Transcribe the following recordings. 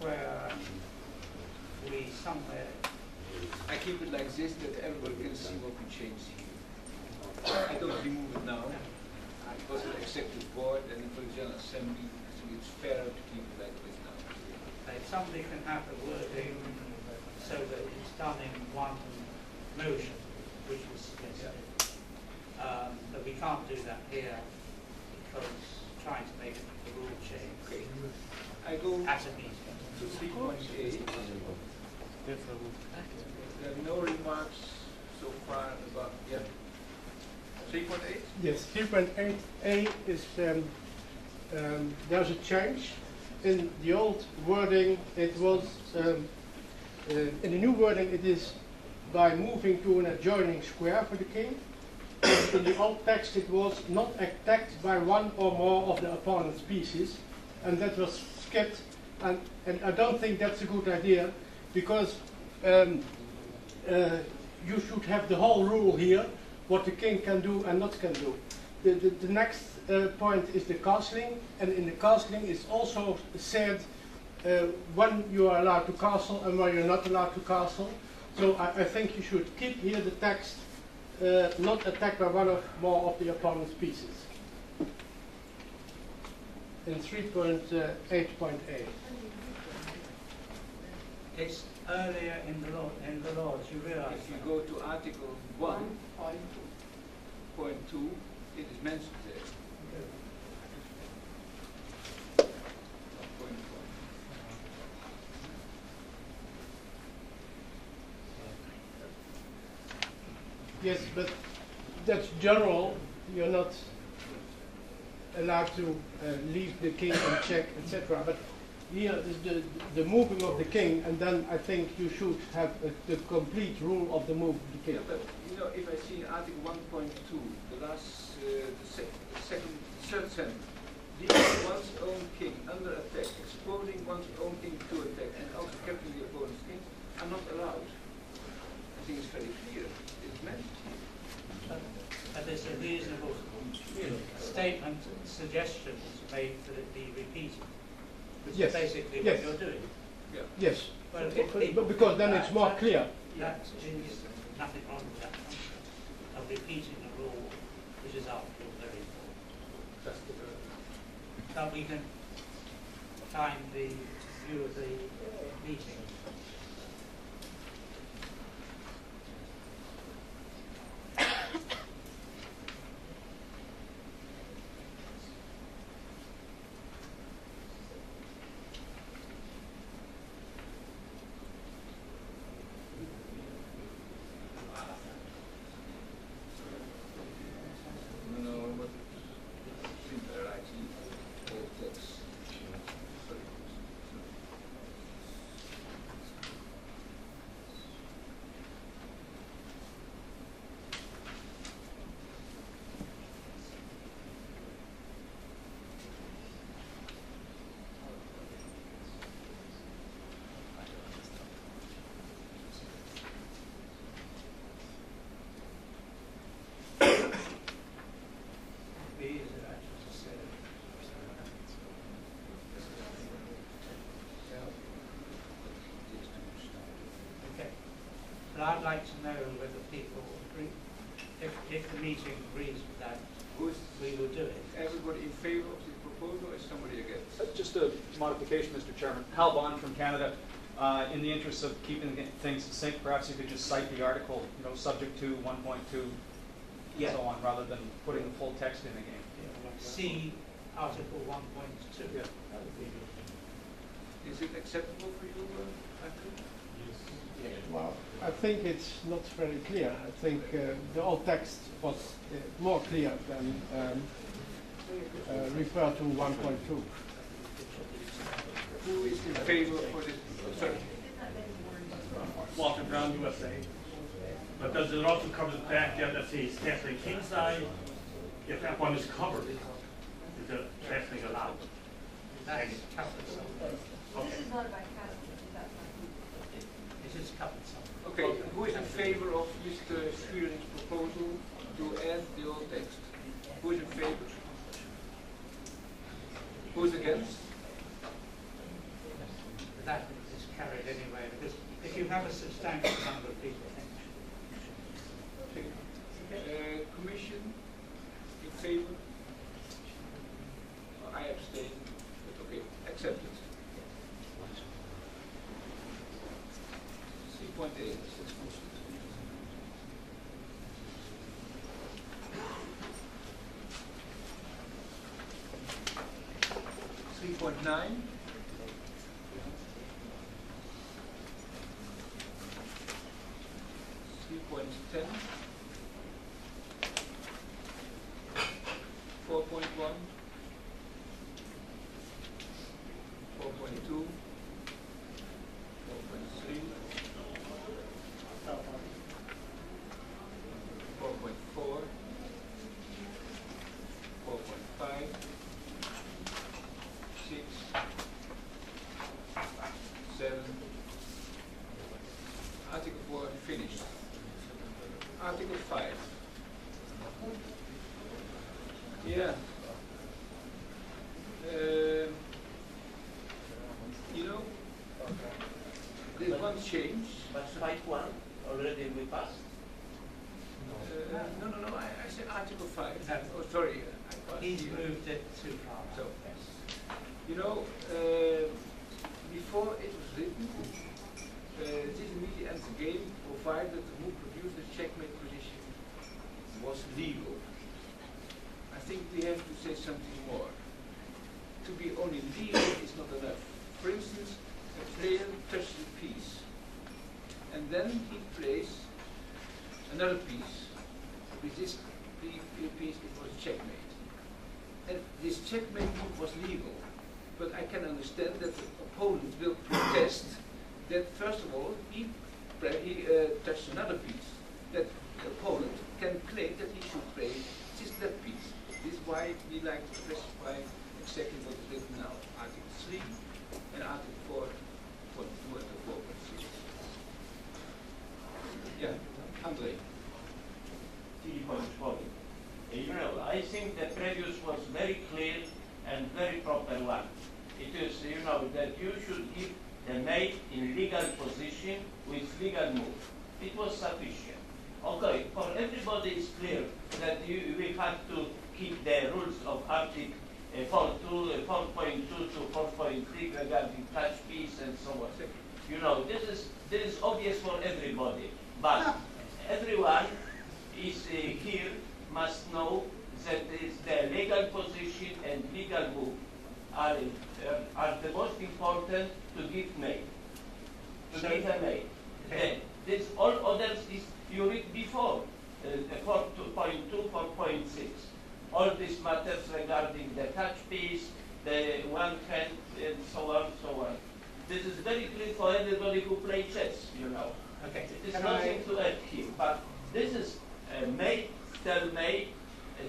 where we somewhere. I keep it like this that everybody can see what we changed here. I don't remove it now. I go to the executive board and then for the general assembly. I think it's fairer to keep it like this now. If somebody can have the wording so that it's done in one motion, which was suggested. But we can't do that here because trying to make the rule change. Okay. I go At a meeting. to 3.8. There are no remarks so far about 3.8? Yes, 3.8a is there's a change. In the old wording, it was in the new wording, it is by moving to an adjoining square for the king. In the old text, it was not attacked by one or more of the opponent's pieces, and that was skipped. And I don't think that's a good idea, because you should have the whole rule here, what the king can do and not can do. The next point is the castling, and in the castling it's also said when you are allowed to castle and when you're not allowed to castle. So I think you should keep here the text, not attacked by one or more of the opponent's pieces. In 3.8.8. It's earlier in the laws, you realise. If you go to Article 1.2, it is mentioned there. Yes, but that's general. You're not allowed to leave the king in check, etc. But here is the moving of the king, and then I think you should have the complete rule of the move of the king. Yeah, but you know, if I see in Article 1.2, the last, third sentence, leaving one's own king under attack, exposing one's own king to attack, and also capturing the opponent's king, are not allowed. I think it's very clear. It's mentioned here. And there's a reasonable statement, suggestions made that it be repeated, which Yes. is basically Yes. what you're doing. Yeah. Yes, Well, if people but because then do it's more clear. That is nothing wrong with that. Of repeating the rule, which is after all very important. But we can find the view of the meeting. No, but it seems that actually all text. Okay. But I'd like to know whether people agree, if the meeting agrees with that, Who's we will do it. everybody in favor of the proposal or is somebody against? Just a modification, Mr. Chairman. Hal Bond from Canada. In the interest of keeping things succinct, perhaps you could just cite the article, subject to 1.2 and so on, rather than putting the full text in again. See Article 1.2. Yeah. That would be good. Is it acceptable for you, Michael? Well, I think it's not very clear. I think the old text was more clear than refer to 1.2. Who is in favor for this? Sorry. Walter Brown, USA. But does it also cover the fact that if he's casting king side, if that one is covered, is the casting allowed? That's covered somewhere. Okay. This is not about casting, that's It is covered somewhere. Okay, who is in favor of Mr. Schuring's proposal to add the old text? Who is in favor? Who is against? that is carried anyway, because if you have a substantial number of people, Commission in favor? I abstain, but okay, accepted. 3.8. 3.9. 3.10. 4.1. 4.2. 4.3. 4.4. 4.5. 6. 7. Article 4 finished. Article 5. Yeah. You know, there's one change. But 5.1 already we passed? No, I said Article 5. No. Oh, sorry. I passed he's here. moved it too far. So, you know, before it was written, this immediately ends the game, provided that who produced the checkmate position was legal. I think we have to say something more. To be only legal is not enough. For instance, a player touches a piece, and then he plays another piece. With this piece, it was checkmate. And this checkmate move was legal. But I can understand that the opponent will protest that, first of all, he touched another piece. That the opponent can claim that he should play just that piece. This is why we like to specify exactly what is written now. Article 3 and Article 4.2 and 4.6. Yeah, Andre. 3.4. You know, I think the previous was very clear and very proper one. It is, you know, that you should give the mate in legal position with legal move. It was sufficient. Okay, for everybody is clear that we have to keep the rules of Article 4.2 to 4.3 regarding touch piece and so on. You know, this is obvious for everybody, but everyone is here must know that is the legal position and legal move are the most important to give mate. To give a mate. Then this all others is you read before 4.2, 4.6. All these matters regarding the touch piece, the one hand, and so on, so on. This is very clear for everybody who play chess, you know. Okay. It is nothing to add here, but this is mate, tell mate,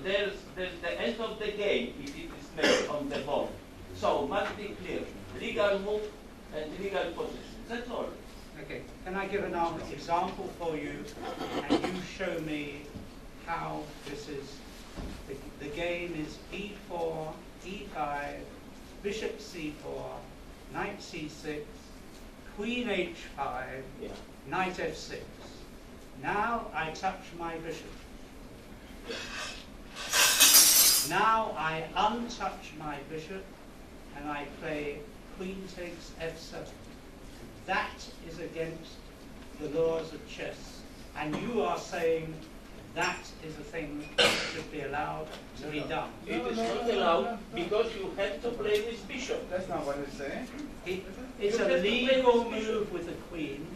there's the end of the game if it is made on the board. So must be clear, legal move and legal position, that's all. Okay, can I give an example for you, and you show me how this is, the game is e4, e5, bishop c4, knight c6, queen h5, Yeah. knight f6. Now I touch my bishop. Now I untouch my bishop and I play queen takes f7. That is against the laws of chess. And you are saying that is a thing that should be allowed to be done. It is not allowed because you have to play with bishop. That's not what it's saying. It's You a have to play legal with bishop. move with the queen,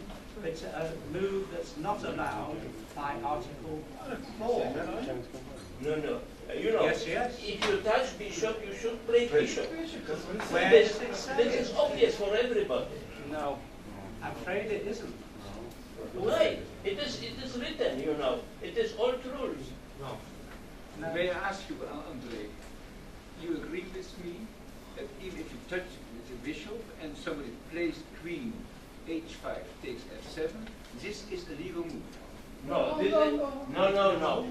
but it's a move that's not allowed by Article 4. No. You know, Yes. if you touch bishop, you should play bishop. Where This, does it say this it? is obvious for everybody. No, I'm afraid it isn't. Why? It is written, you know. It is old rules. No. May I ask you, Andre, you agree with me that even if you touch with the bishop and somebody plays queen h5 takes f7, this is a legal move? No, this is no.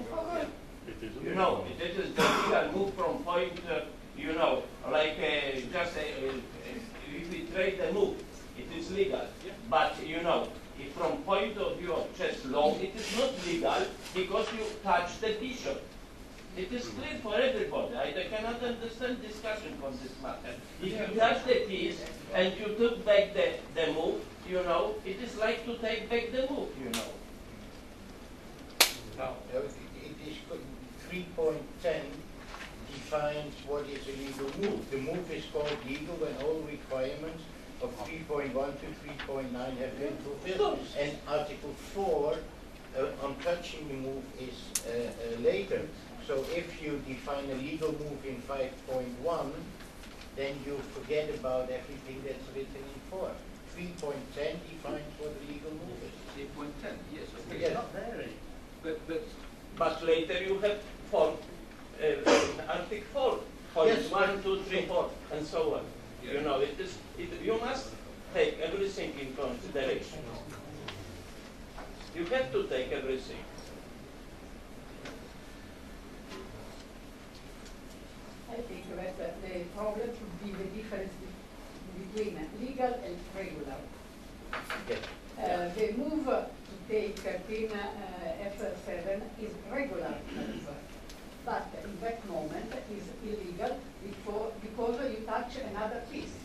You know, it is the legal move from point, you know, like if we trade the move. It is legal. But you know, if from point of view of chess law, it is not legal because you touch the bishop. It is clear for everybody. I cannot understand discussion on this matter. If you touch the piece and you took back the move, you know, it is like to take back the move, you know. Well, It is 3.10 defines what is a legal move. The move is called legal when all requirements of 3.1 to 3.9 have been fulfilled. And Article 4 on touching the move is later. So if you define a legal move in 5.1, then you forget about everything that's written in 4. 3.10 defines what a legal move is. 3.10, yes, okay. Yes. not there. But later you have Article 4, points Yes. 1, 2, 3, 4, and so on. Yeah. You know, you must take everything in consideration. You have to take everything. I think that the problem should be the difference between legal and regular. Yes. The move to take pin F7 is regular move, but in that moment is illegal because you touch another piece.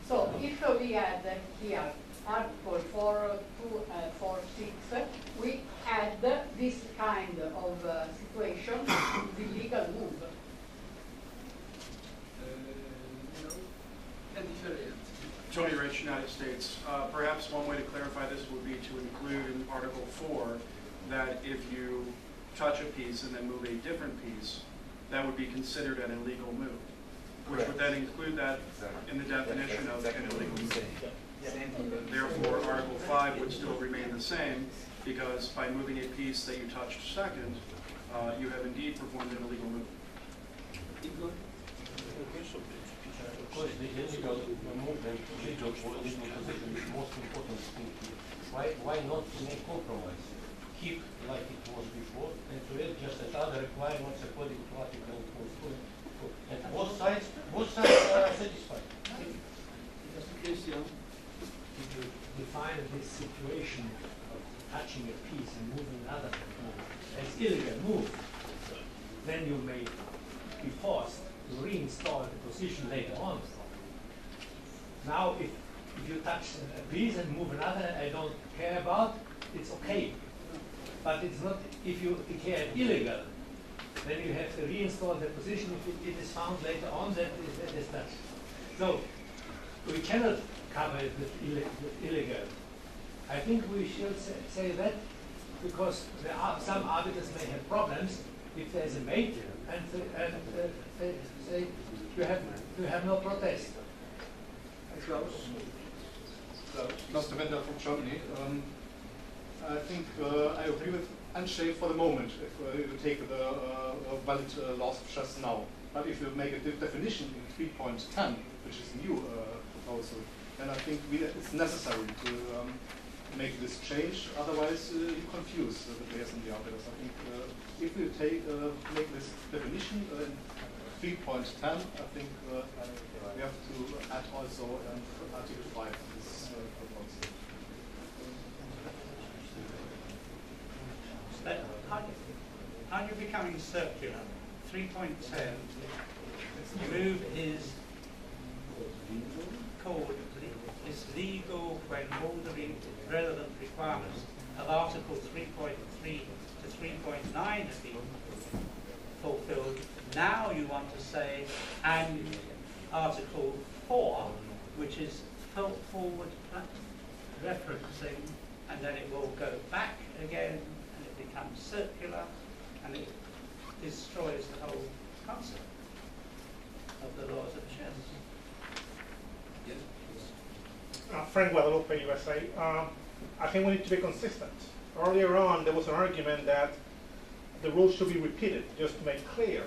So if we add here Article 4.2.4.6, we add this kind of situation to the legal move. Tony Rich, United States. Perhaps one way to clarify this would be to include in Article 4 that if you touch a piece and then move a different piece, that would be considered an illegal move, which would then include that in the definition of an illegal move. Therefore, Article 5 would still remain the same, because by moving a piece that you touched second, you have indeed performed an illegal move. Of course, the illegal move and legal position is the most important thing here. Why not to make compromise? Keep like it was before, and to add just as other requirements according to Article 4. And both sides are satisfied. Yes, yeah. If you define this situation of touching a piece and moving another as illegal move, then you may be forced to reinstall the position later on. Now, if you touch a piece and move another I don't care about, it's okay. But it's not, if you declare it illegal, then you have to reinstall the position if it is found later on that it is touched. So, we cannot cover it with illegal. I think we should say that because there are, some arbiters may have problems if there is a mate and they say you have no protest. Mr. Wender from Germany. I think I agree with Anshay for the moment if you take the valid laws just now. But if you make a definition in 3.10, which is a new proposal, then I think it's necessary to make this change. Otherwise, you confuse the players and the arbiters. I think if we make this definition in 3.10, I think we have to add also Article 5 to this proposal. Are you becoming circular? 3.10, move is called is legal when all the relevant requirements of Article 3.3 to 3.9 have been fulfilled. Now you want to say, and Article 4, which is forward referencing, and then it will go back again, and it becomes circular, and it destroys the whole concept of the laws of chess. Frank Guadalupe, USA. I think we need to be consistent. Earlier on, there was an argument that the rules should be repeated just to make clear.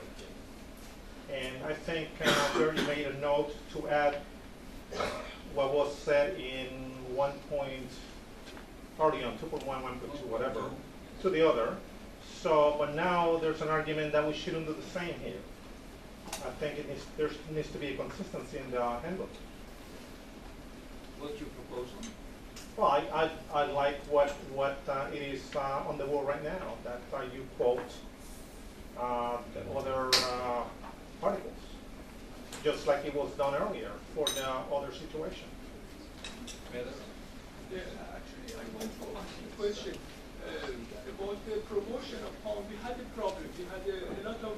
And I think Jerry made a note to add what was said in 1.30 on 2.1, 1.2, whatever, to the other. So, but now there's an argument that we shouldn't do the same here. I think there needs to be a consistency in the handbook. proposal? Well, I like what it is on the wall right now, that you quote other articles, just like it was done earlier for the other situation. Yeah, actually, I want to ask a question about the promotion of home. We had a problem. We had a lot of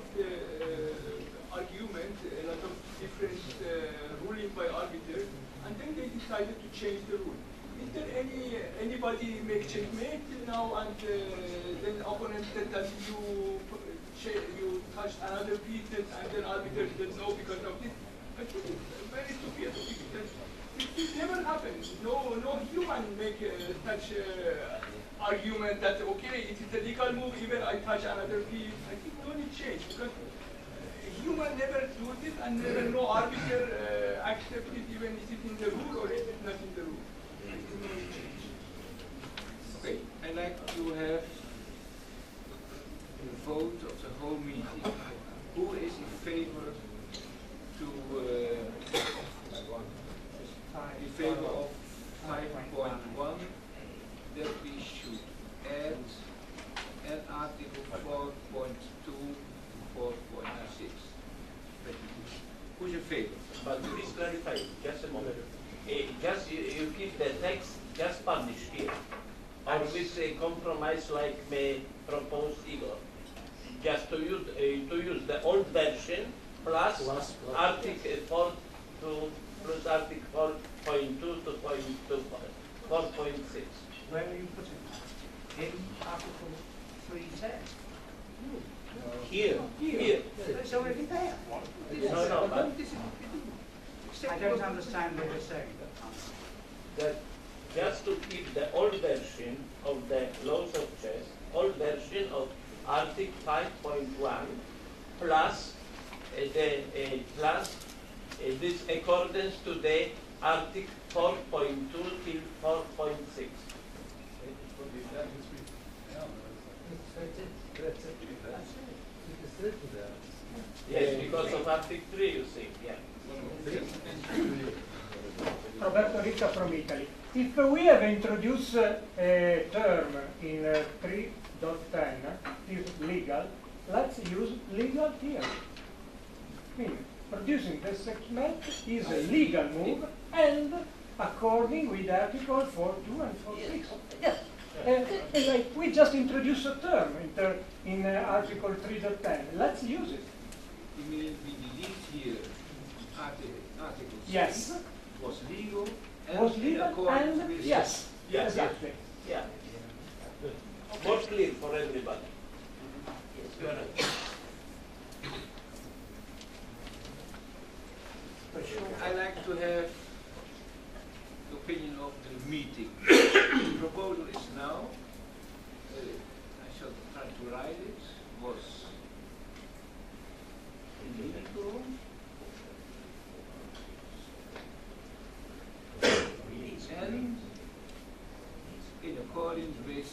argument, a lot of different ruling by arbiters, and then they decided to change the rule. Is there anybody make checkmate now, and then opponent that you touched another piece, and then arbiter said no because of this? I think it's very stupid. It never happens. No human make such argument that okay, it is a legal move. Even I touch another piece, I think no need change because human never do this, and never no arbiter accept it, even if it is in the rule or if it is not in the rule. Okay, I'd like to have a vote of the whole meeting. Who is in favor of 5.1 that we should add an article 4.2 4.6? Who's in favor? But please clarify, just a moment. Just you keep the text just published here, or with a compromise like may propose Igor. Just to use the old version plus Article 4 to plus Article 4.2 to 4.6. Where are you putting that? In Article 310? Here. It's already there. No, but I don't understand what you're saying. that just to keep the old version of the laws of chess, old version of Article 5.1 plus this accordance to the Article 4.2 till 4.6. Yes, because of Article 3, you see, yeah. Roberto Ricca from Italy. If we have introduced a term in 3.10 is legal, let's use legal here. I mean, producing the segment is a legal move and according with Article 4.2 and 4.6. Yes. Like we just introduced a term in Article 3.10. Let's use it. You mean we delete here Article 6 Yes. was legal Was legal and with yes. Yeah. Exactly. Yeah. More clear for everybody. Yes, you are right. I like to have the opinion of the meeting. The proposal is now, I shall try to write it, was illegal and in accordance with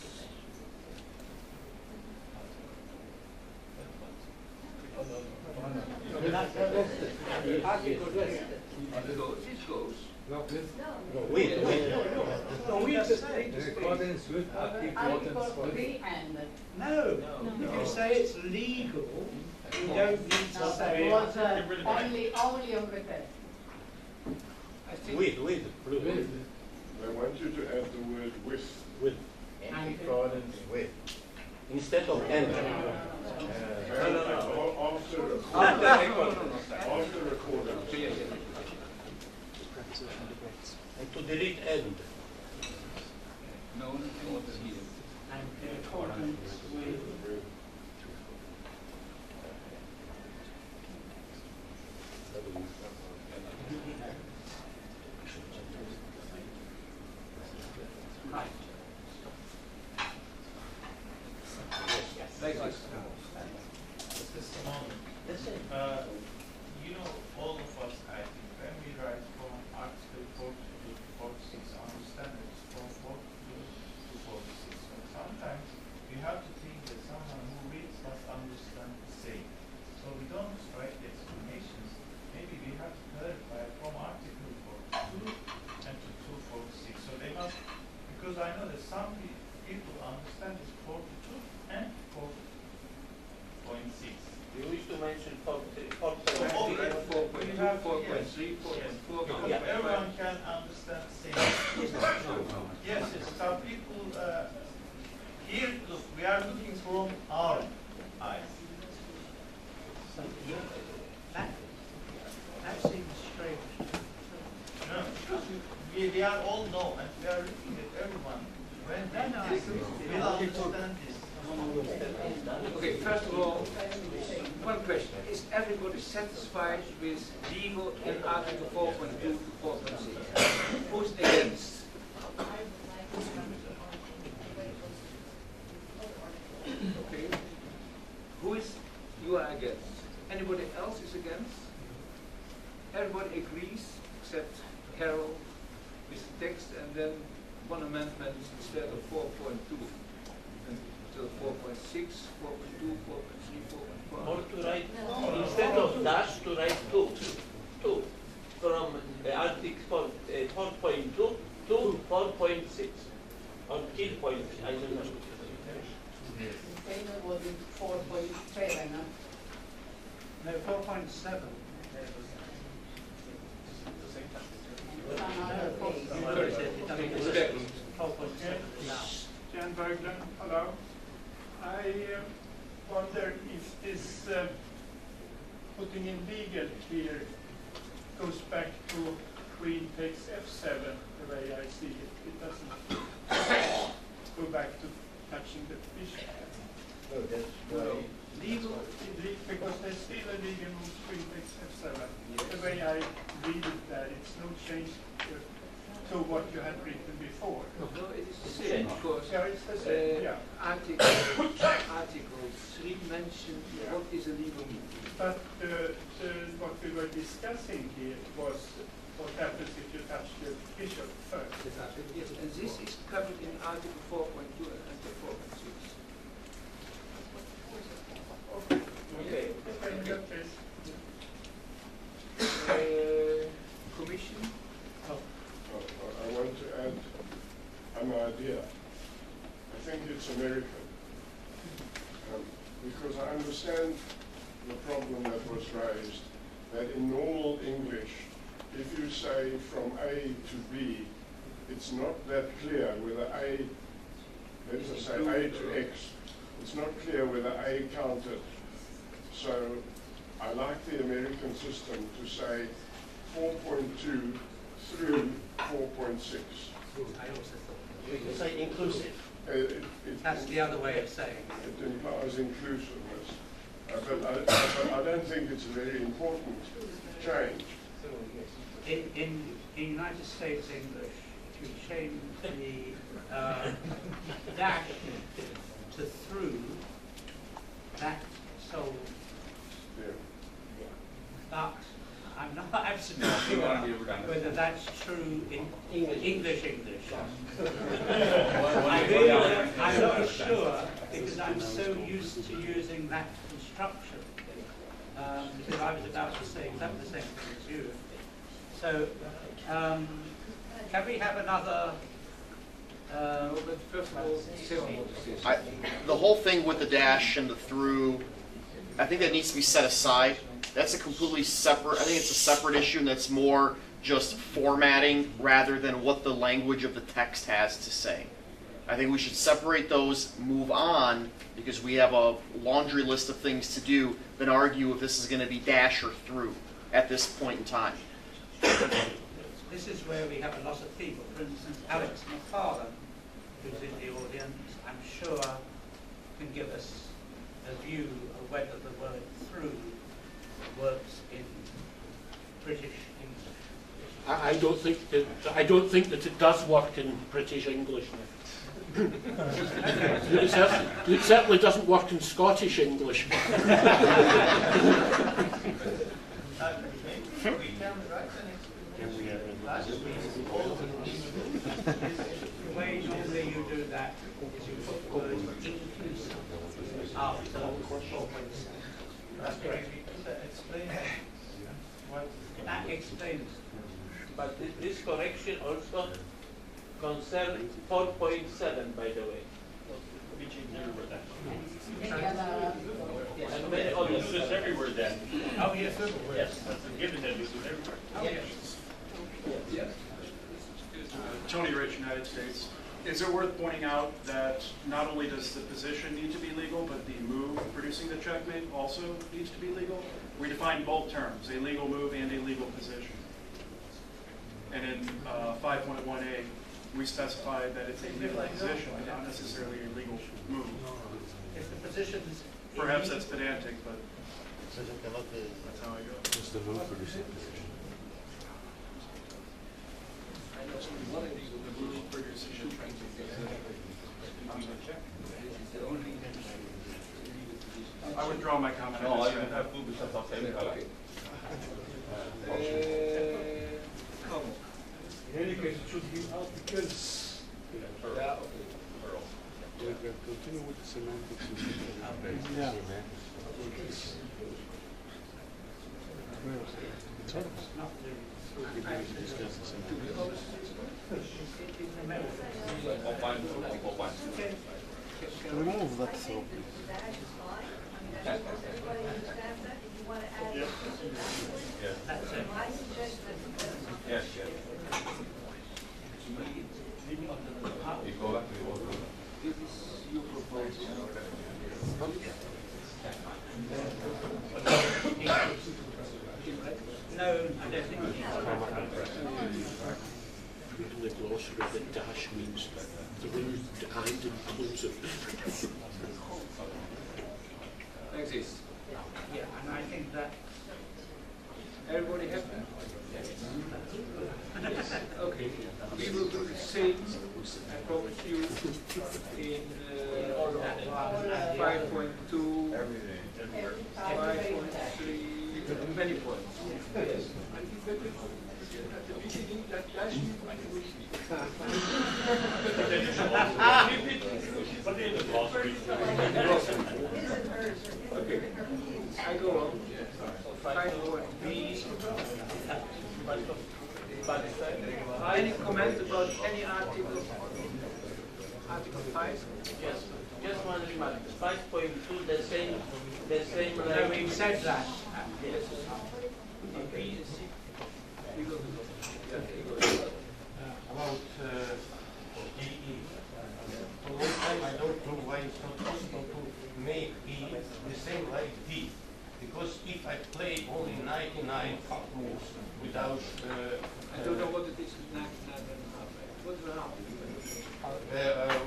This goes. Article 3 and. No. If you say it's legal, you don't need to say. It was only on the test. I think I want you to add the word with. In accordance with. Instead of and. After accordance. And to delete end. no order here. And in accordance with. Right. Like this. You know, all of us, I think, when we write from Article 4 to 46, understand it's from 4 to 46. So sometimes you have to think that someone who I know that some people understand this 42 and 4.6. You wish to mention 4.3, 4.3, 4.4. Yeah. Everyone can understand the same. Yes, some people here, look, we are looking from our eyes. That seems strange. No, because we are all know and we are looking at everyone. When we understand this. Okay, first of all, one question. Is everybody satisfied with legal in Article 4.2 to 4.6? Who's against? Okay. Who is, you are against? Anybody else is against? Everybody agrees except Carol with the text and then one amendment instead of 4.2. So 4.6, 4.2, 4.3, 4.4. Or to write, instead of dash, to write 2. 2. From Article 4.2 to 4.6. Or kill point, I don't know. Taylor was in 4.7, huh? No, 4.7. Jan Berglund, hello. I wonder if this putting in legal here goes back to Queen takes F7, the way I see it. It doesn't go back to touching the bishop. No, that's No. Legal, because there's still a legal move, Queen takes F7. The way I read it there, it's no change to what you had written before. No, it is the same, because Yeah, it's the same, yeah. Article 3 mentioned what is a legal move. But what we were discussing here was what happens if you touch the bishop first. Yes, and this is covered in Article 4.2 and 4.6. Okay. Okay. Okay, in that case. Commission? I want to add an idea. I think it's American. Because I understand the problem that was raised, that in normal English, if you say from A to B, it's not that clear whether A, let's just say A to X, it's not clear whether A counted. So I like the American system to say 4.2 through 4.6. You can say inclusive. That's the other way of saying it. It implies inclusiveness. But I don't think it's a very important change. In United States English, if you change the dash to through, that's sold. Yeah. But I'm not absolutely sure whether that's true in English. I'm not sure because I'm so used to using that construction. Because I was about to say exactly the same thing as you. So, can we have another? The whole thing with the dash and the through, I think that needs to be set aside. That's a completely separate, I think it's a separate issue and that's more just formatting rather than what the language of the text has to say. I think we should separate those, move on, because we have a laundry list of things to do, than argue if this is going to be dash or through at this point in time. This is where we have a lot of people. For instance, Alex McFarlane, who's in the audience, I'm sure can give us a view of whether the word through works in British English. I don't think that it does work in British English. It certainly doesn't work in Scottish English. The way normally you do that is you put the word inclusive after 4.7. That's correct. What? That explains. But this correction also concern 4.7, by the way. And many others. Do this everywhere then. Oh, yes. Yes, that's a given that we do it everywhere. Yes. Tony Rich, United States. Is it worth pointing out that not only does the position need to be legal, but the move producing the checkmate also needs to be legal? We define both terms, a legal move and a legal position. And in 5.1a, we specify that it's a legal position, but not necessarily a legal move. If the position is Perhaps that's pedantic, but that's how I go. Just the move producing position. I know one illegal the move producing the I withdraw my comment. No, I don't have to be set up any color. In any case, it should be articles. Yeah, Continue with the semantics. Yeah. Remove that so. Yes, yes. We go back to the old rule. this is your proposal. no, I don't think we need to. The glossary of the dash means through and inclusive. Like this. Yeah, and I think that Everybody happy? Okay. We will do the same, I promise you, in 5.2, 5.3, many points. Yes. I think that at the beginning, that last week, Okay. I go on. 5.B. Any comment about any article? Article 5? Yes, just one remark. 5.2, the same no, language. we've said that. Yes. B and C. We will do. About DE. For a long time I don't know why it's not possible to make E the same like D. Because if I play only 99 fuck moves without... I don't know what it is, 99 and a half. What's the half?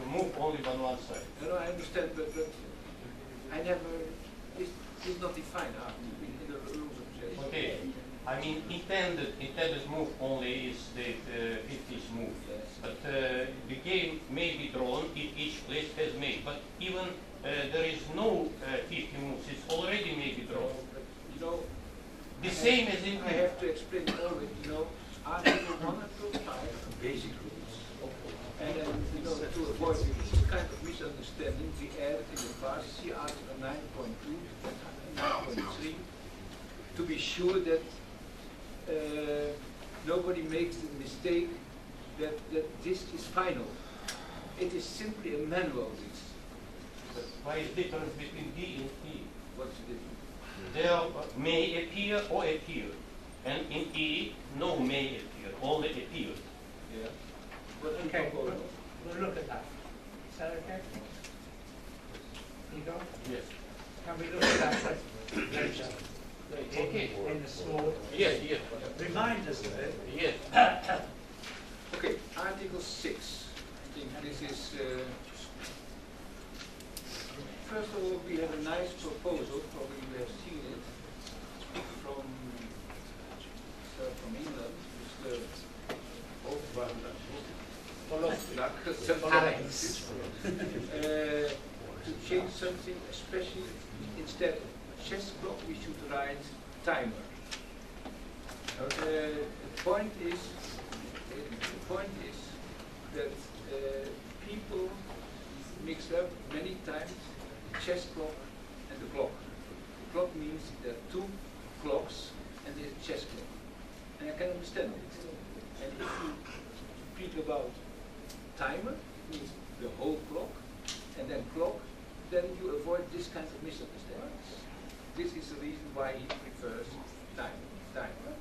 Move only on one side. No, I understand, but I never, it's not defined in the rules of chess. Okay, I mean intended move only is the 50th move. But the game may be drawn if each place has made. But even there is no 50 moves, it's already maybe drawn. You know, the same as in... I have to explain always, you know, Article 1 and 5, basic rules. And then, you know, to avoid this kind of misunderstanding, we added in the past, see Article 9.2 and 9.3, to be sure that nobody makes the mistake that this is final. It is simply a manual, this. But why is the difference between D and E? What's the difference? There may appear or appear. And in E, no may appear, only appear. Yeah. Okay, we'll look at that. Is that okay? You go? Yes. Can we look at that later? Okay. In the small. Yes, yes. Remind us of it. Yes. Okay, Article 6. I think this is... first of all, we have a nice proposal, probably you have seen it, from England, Mr. Alex. To change something, especially instead of chess clock, we should write timer. The point is that people mix up many times chess clock and the clock. The clock means there are two clocks and there's a chess clock. And I can understand it. And if you speak about timer means the whole clock, and then clock, then you avoid this kind of misunderstandings. This is the reason why he prefers timer.